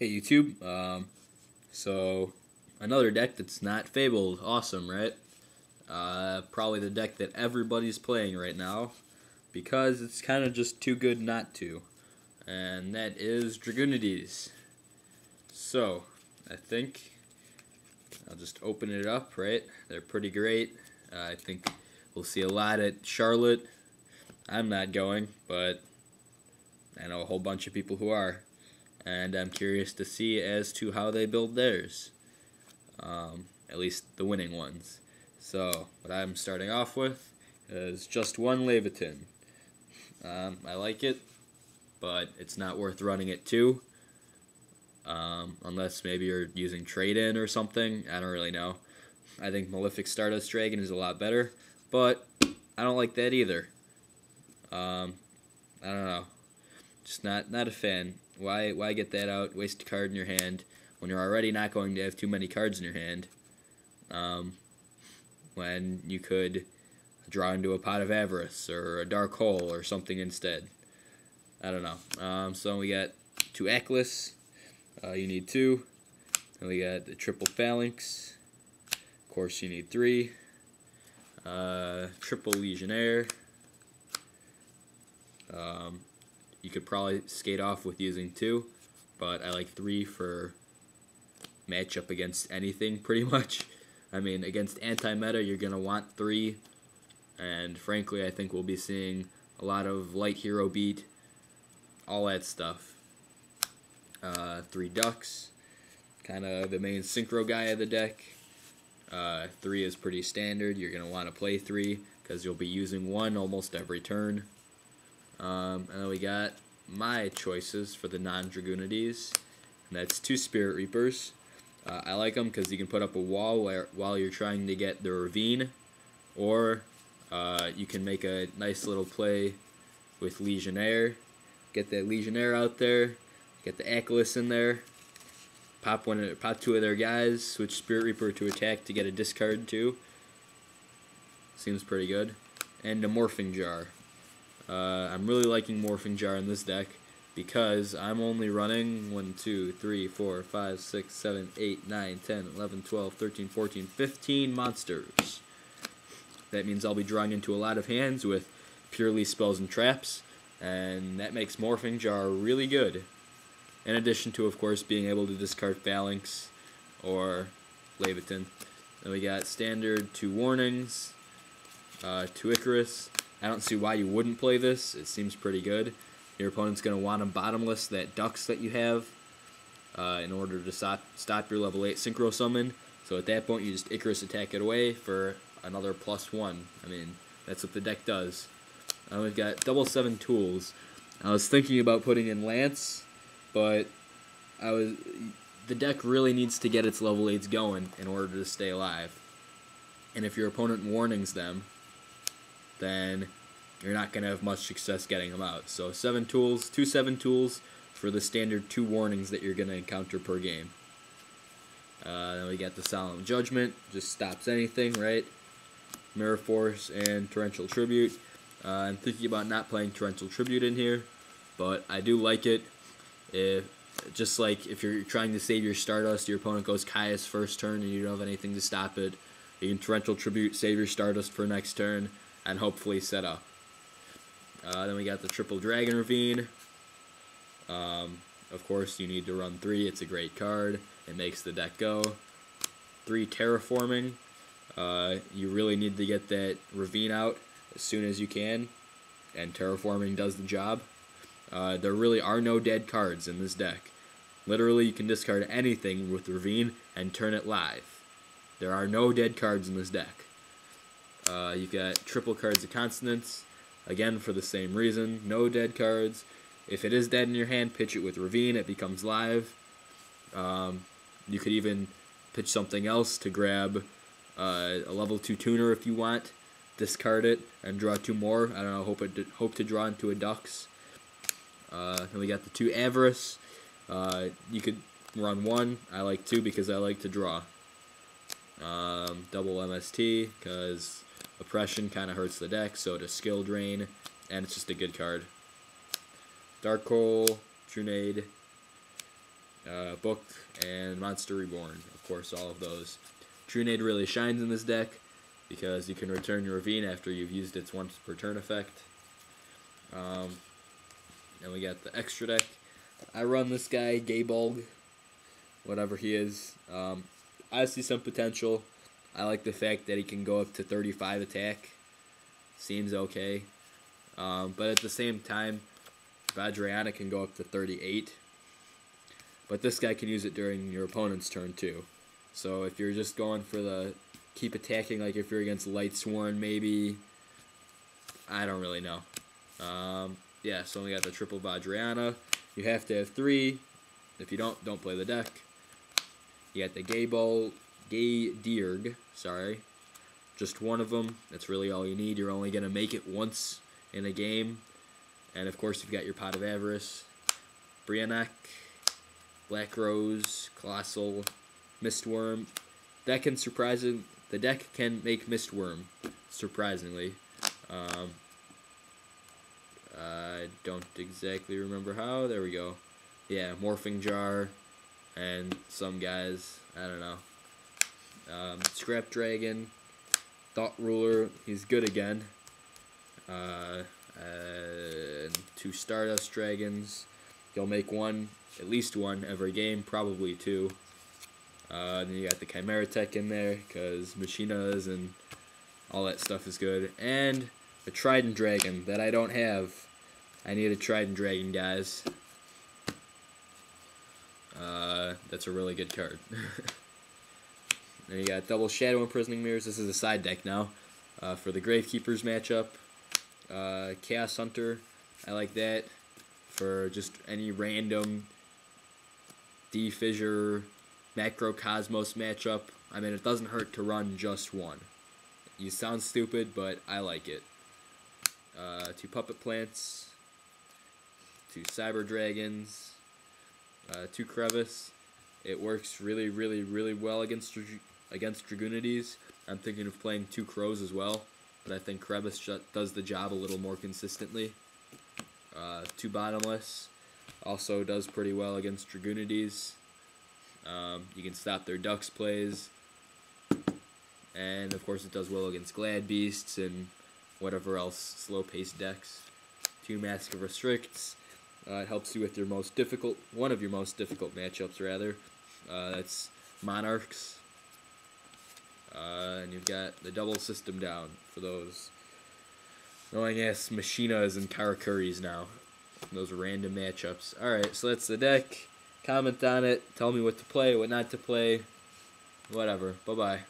Hey YouTube, so another deck that's not Fabled. Awesome, right? Probably the deck that everybody's playing right now because it's kind of just too good not to. And that is Dragunities. So, I think I'll just open it up, right? They're pretty great. I think we'll see a lot at Charlotte. I'm not going, but I know a whole bunch of people who are. And I'm curious to see as to how they build theirs, at least the winning ones. So what I'm starting off with is just one Leviathan. I like it, but it's not worth running it two, unless maybe you're using trade-in or something. I don't really know. I think Malefic Stardust Dragon is a lot better, but I don't like that either. I don't know. Just not a fan. Why get that out, waste a card in your hand, when you're already not going to have too many cards in your hand, when you could draw into a Pot of Avarice, or a Dark Hole, or something instead. I don't know. So we got two Atlas, you need two, and we got the triple Phalanx, of course you need three, triple Legionnaire. You could probably skate off with using two, but I like three for matchup against anything, pretty much. I mean, against anti-meta, you're going to want three, and frankly, I think we'll be seeing a lot of light hero beat, all that stuff. Three Ducks, kind of the main synchro guy of the deck. Three is pretty standard. You're going to want to play three, because you'll be using one almost every turn. And then we got my choices for the non-Dragunities, and that's two Spirit Reapers. I like them because you can put up a wall while you're trying to get the Ravine, or you can make a nice little play with Legionnaire. Get that Legionnaire out there, get the Atlas in there, pop two of their guys, switch Spirit Reaper to attack to get a discard too. Seems pretty good. And a Morphing Jar. I'm really liking Morphing Jar in this deck because I'm only running 1, 2, 3, 4, 5, 6, 7, 8, 9, 10, 11, 12, 13, 14, 15 monsters. That means I'll be drawing into a lot of hands with purely spells and traps, and that makes Morphing Jar really good. In addition to, of course, being able to discard Phalanx or Leviathan. Then we got standard 2 warnings, 2 Icarus. I don't see why you wouldn't play this. It seems pretty good. Your opponent's going to want to bottomless that Ducks that you have in order to stop your level 8 Synchro Summon. So at that point, you just Icarus attack it away for another +1. I mean, that's what the deck does. We've got double 7 tools. I was thinking about putting in Lance, but the deck really needs to get its level 8s going in order to stay alive. And if your opponent warnings them, then you're not going to have much success getting them out. So 7 tools, 2 7 tools for the standard 2 warnings that you're going to encounter per game. Then we got the Solemn Judgment, just stops anything, right? Mirror Force and Torrential Tribute. I'm thinking about not playing Torrential Tribute in here, but I do like it. Just like if you're trying to save your Stardust, your opponent goes Caius first turn and you don't have anything to stop it, you can Torrential Tribute, save your Stardust for next turn, and hopefully set up. Then we got the triple Dragon Ravine. Of course, you need to run 3. It's a great card. It makes the deck go. 3 Terraforming. You really need to get that Ravine out as soon as you can, and Terraforming does the job. There really are no dead cards in this deck. Literally, you can discard anything with Ravine and turn it live. There are no dead cards in this deck. You've got triple Cards of Consonance, again for the same reason, no dead cards. If it is dead in your hand, pitch it with Ravine, it becomes live. You could even pitch something else to grab a level 2 tuner if you want, discard it, and draw 2 more. I don't know, hope to draw into a Ducks. Then we got the 2 Avarice. You could run 1, I like 2 because I like to draw. Double MST, because Oppression kind of hurts the deck, so does Skill Drain, and it's just a good card. Dark Hole, Trunade, Book, and Monster Reborn. Of course, all of those. Dragunity really shines in this deck because you can return your Ravine after you've used its once per turn effect. And we got the extra deck. I run this guy, Gaybulg, whatever he is. I see some potential. I like the fact that he can go up to 35 attack. Seems okay. But at the same time, Vajrayana can go up to 38. But this guy can use it during your opponent's turn too. So if you're just going for the keep attacking, like if you're against Light Sworn, maybe. I don't really know. Yeah, so we got the triple Vajrayana. You have to have 3. If you don't play the deck. You got the Gaydierg, sorry. Just one of them. That's really all you need. You're only going to make it once in a game. And of course, you've got your Pot of Avarice, Brionac, Black Rose, Colossal, Mistworm. The deck can make Mistworm, surprisingly. I don't exactly remember how. There we go. Yeah, Morphing Jar, and some guys, I don't know. Scrap Dragon, Thought Ruler, he's good again. And 2 Stardust Dragons. You'll make one, at least one every game, probably 2. Then you got the Chimera Tech in there, because Machinas and all that stuff is good. And a Trident Dragon that I don't have. I need a Trident Dragon, guys. That's a really good card. Then you got double Shadow Imprisoning Mirrors. This is a side deck now. For the Gravekeepers matchup. Chaos Hunter. I like that. For just any random D-Fissure Macrocosmos matchup. I mean, it doesn't hurt to run just one. You sound stupid, but I like it. 2 Puppet Plants. 2 Cyber Dragons. 2 Crevice. It works really, really, really well against Dragunities. I'm thinking of playing 2 Crows as well, but I think Crevice does the job a little more consistently. 2 Bottomless. Also does pretty well against Dragunities. You can stop their Ducks plays. And of course it does well against Glad Beasts and whatever else slow-paced decks. 2 Mask of Restricts. It helps you with your one of your most difficult matchups, rather. That's Monarchs. And you've got the double system down for those annoying-ass Machinas and Karakuris now. Those random matchups. Alright, so that's the deck. Comment on it. Tell me what to play, what not to play. Whatever. Bye-bye.